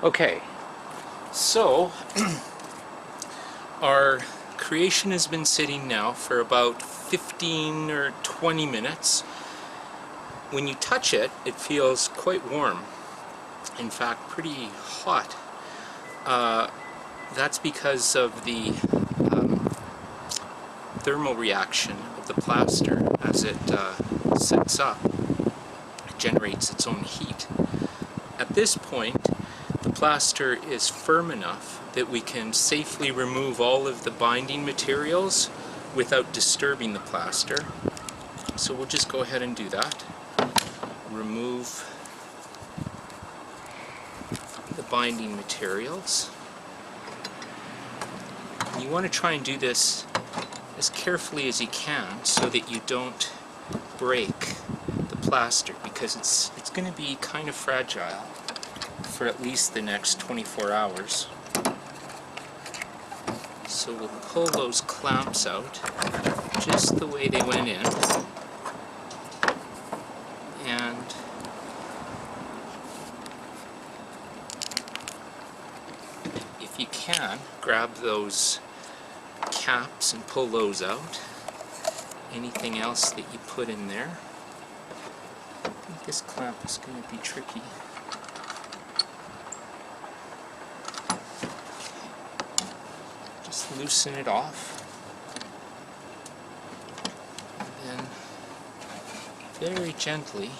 Okay, so our creation has been sitting now for about 15 or 20 minutes. When you touch it, it feels quite warm. In fact, pretty hot. That's because of the thermal reaction of the plaster. As it sets up, it generates its own heat. At this point, the plaster is firm enough that we can safely remove all of the binding materials without disturbing the plaster. So we'll just go ahead and do that. Remove the binding materials. And you want to try and do this as carefully as you can so that you don't break the plaster, because it's going to be kind of fragile for at least the next 24 hours. So we'll pull those clamps out just the way they went in, and if you can, grab those caps and pull those out. Anything else that you put in there. I think this clamp is going to be tricky. Just loosen it off, and then very gently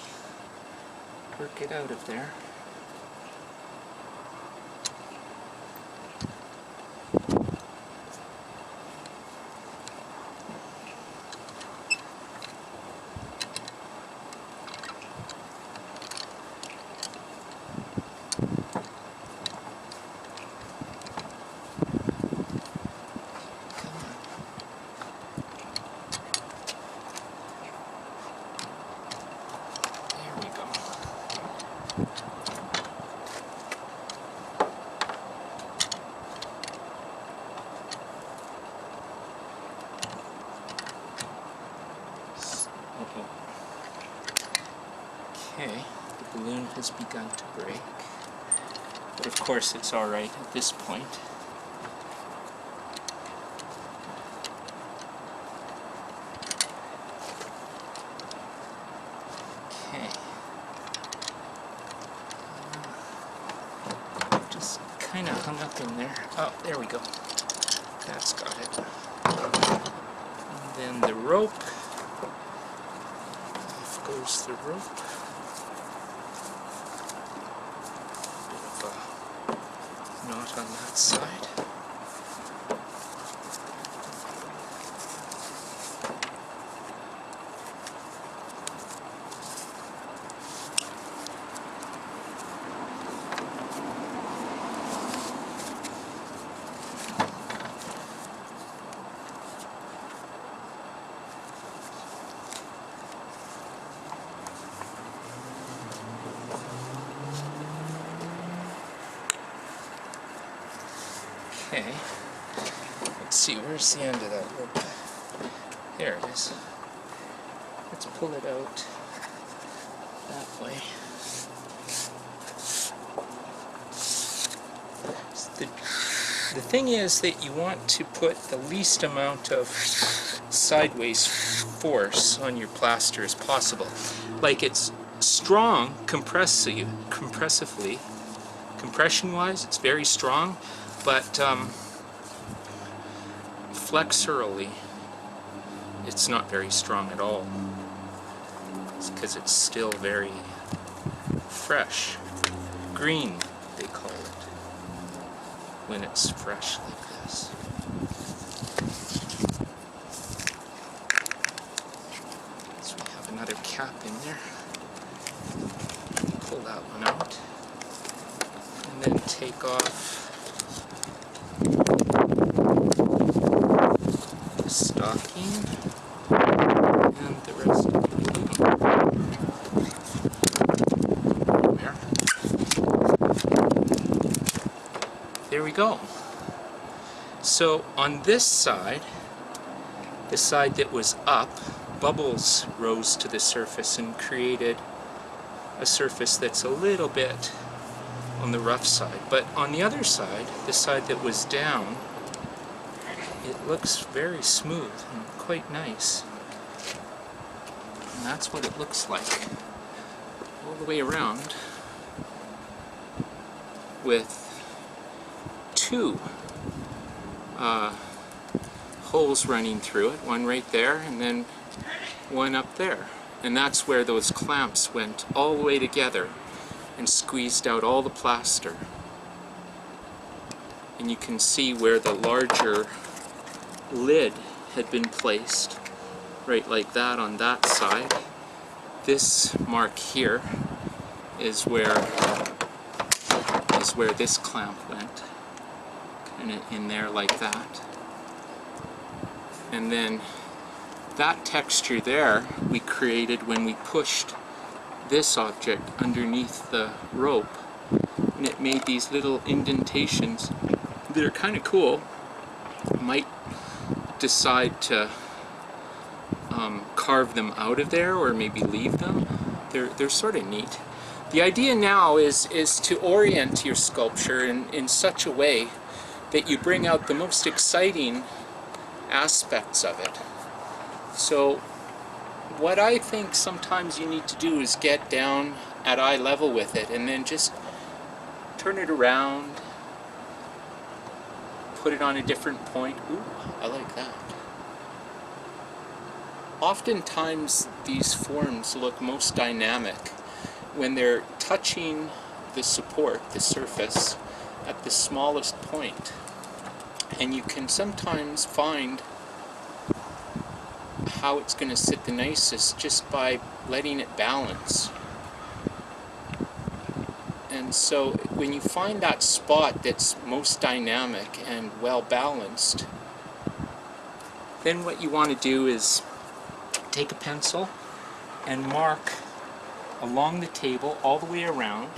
work it out of there. Okay, the balloon has begun to break, but of course it's alright at this point. Okay, just kind of hung up in there. Oh, there we go. That's got it. And then the rope. Off goes the rope. Not on that side. Okay, let's see, where's the end of that rope? There it is. Let's pull it out that way. The thing is that you want to put the least amount of sideways force on your plaster as possible. Like, it's strong compressively, compression-wise, it's very strong, but flexurally, it's not very strong at all. It's because it's still very fresh. Green, they call it, when it's fresh like this. So we have another cap in there. Pull that one out, and then take off the stocking and the rest of the balloon. There we go. So on this side, the side that was up, bubbles rose to the surface and created a surface that's a little bit on the rough side. But on the other side, the side that was down, it looks very smooth and quite nice. And that's what it looks like all the way around, with two holes running through it, one right there and then one up there. And that's where those clamps went all the way together and squeezed out all the plaster. And you can see where the larger lid had been placed, right like that on that side. This mark here is where this clamp went, and in there like that. And then that texture there we created when we pushed this object underneath the rope, and it made these little indentations that are kind of cool. Might decide to carve them out of there or maybe leave them. They're sort of neat. The idea now is to orient your sculpture in such a way that you bring out the most exciting aspects of it. So what I think sometimes you need to do is get down at eye level with it and then just turn it around, put it on a different point. Ooh, I like that. Oftentimes these forms look most dynamic when they're touching the support, the surface, at the smallest point. And you can sometimes find how it's going to sit the nicest just by letting it balance. And so when you find that spot that's most dynamic and well balanced, then what you want to do is take a pencil and mark along the table all the way around.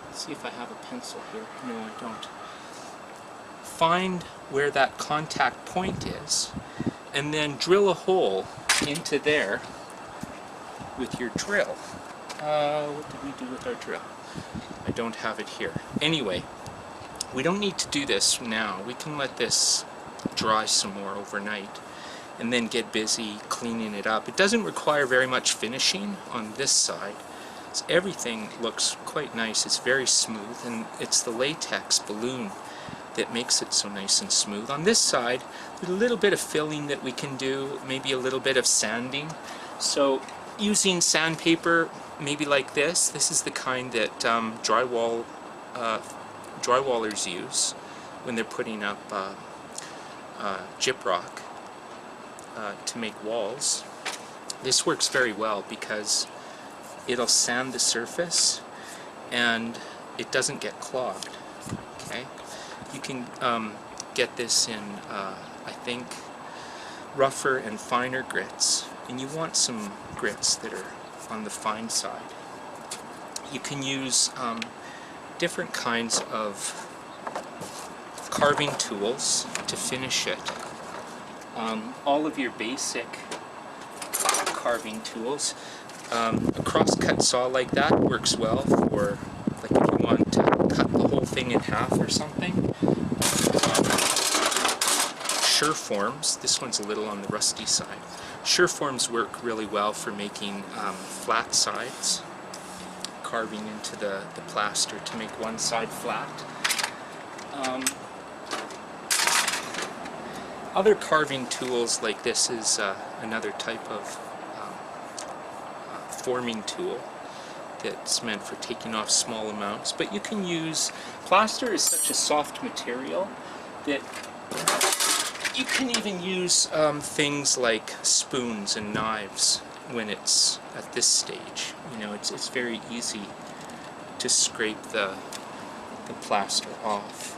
Let's see if I have a pencil here. No, I don't. Find where that contact point is, and then drill a hole into there with your drill. What did we do with our drill? I don't have it here. Anyway, we don't need to do this now. We can let this dry some more overnight and then get busy cleaning it up. It doesn't require very much finishing on this side. So everything looks quite nice. It's very smooth, and it's the latex balloon that makes it so nice and smooth. On this side, a little bit of filling that we can do, maybe a little bit of sanding. So using sandpaper, maybe like this. This is the kind that drywallers use when they're putting up gyprock to make walls. This works very well because it'll sand the surface and it doesn't get clogged. Okay, you can get this in I think rougher and finer grits, and you want some grits that are on the fine side. You can use different kinds of carving tools to finish it. All of your basic carving tools. A cross-cut saw like that works well for, like, if you want to cut the whole thing in half or something. Sureforms, this one's a little on the rusty side. Sureforms work really well for making flat sides, carving into the plaster to make one side flat. Other carving tools like this is another type of forming tool that's meant for taking off small amounts. But you can use, plaster is such a soft material that you can even use things like spoons and knives when it's at this stage. You know, it's very easy to scrape the plaster off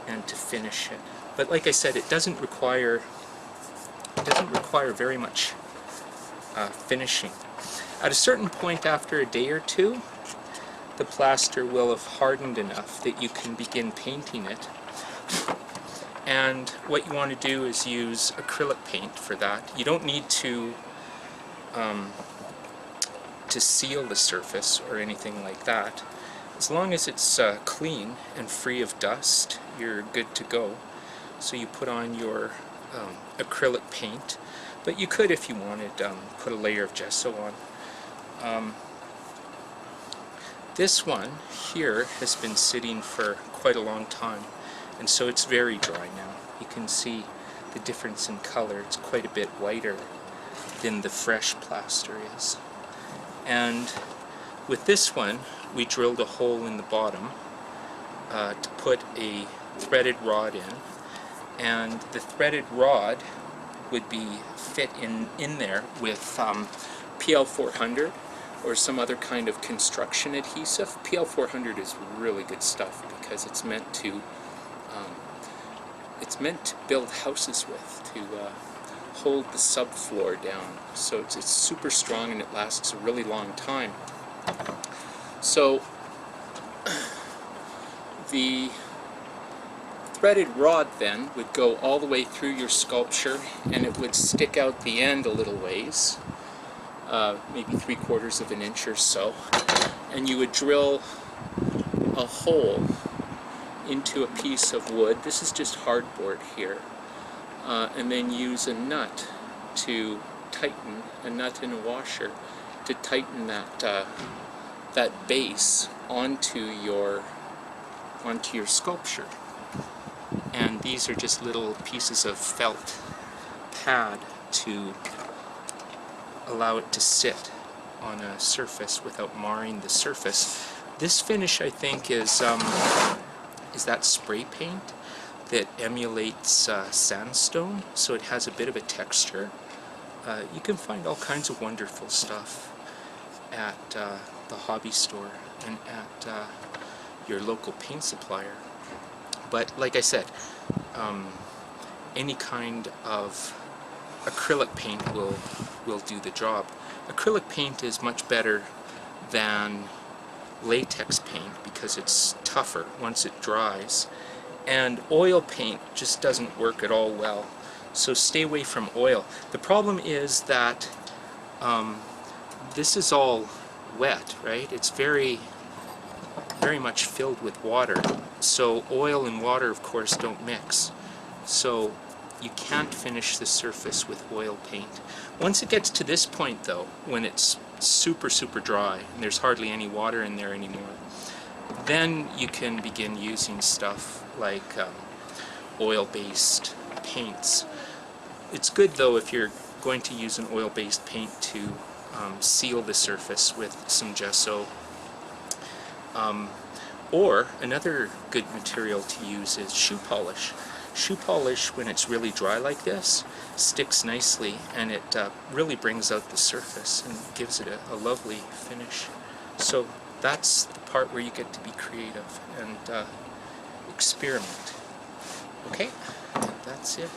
and to finish it. But like I said, it doesn't require very much finishing. At a certain point after a day or two, the plaster will have hardened enough that you can begin painting it. And what you want to do is use acrylic paint for that. You don't need to seal the surface or anything like that. As long as it's clean and free of dust, you're good to go. So you put on your acrylic paint, but you could, if you wanted, put a layer of gesso on. This one here has been sitting for quite a long time, and so it's very dry now. You can see the difference in color. It's quite a bit whiter than the fresh plaster is. And with this one, we drilled a hole in the bottom to put a threaded rod in, and the threaded rod would be fit in there with PL400 or some other kind of construction adhesive. PL400 is really good stuff because it's meant to build houses with, to hold the subfloor down. So it's super strong and it lasts a really long time. So the threaded rod then would go all the way through your sculpture, and it would stick out the end a little ways, maybe 3/4 of an inch or so, and you would drill a hole into a piece of wood. This is just hardboard here, and then use a nut to tighten, a nut and a washer to tighten that base onto your sculpture. And these are just little pieces of felt pad to allow it to sit on a surface without marring the surface. This finish, I think, is that spray paint that emulates sandstone, so it has a bit of a texture. You can find all kinds of wonderful stuff at the hobby store and at your local paint supplier. But like I said, any kind of acrylic paint will do the job. Acrylic paint is much better than latex paint because it's tougher once it dries, and oil paint just doesn't work at all well. So stay away from oil. The problem is that this is all wet, right? It's very much filled with water. So oil and water, of course, don't mix. So you can't finish the surface with oil paint. Once it gets to this point, though, when it's super dry and there's hardly any water in there anymore, then you can begin using stuff like oil-based paints. It's good, though, if you're going to use an oil-based paint to seal the surface with some gesso. Or another good material to use is shoe polish. Shoe polish, when it's really dry like this, sticks nicely, and it really brings out the surface and gives it a lovely finish. So that's the part where you get to be creative and experiment. Okay, that's it.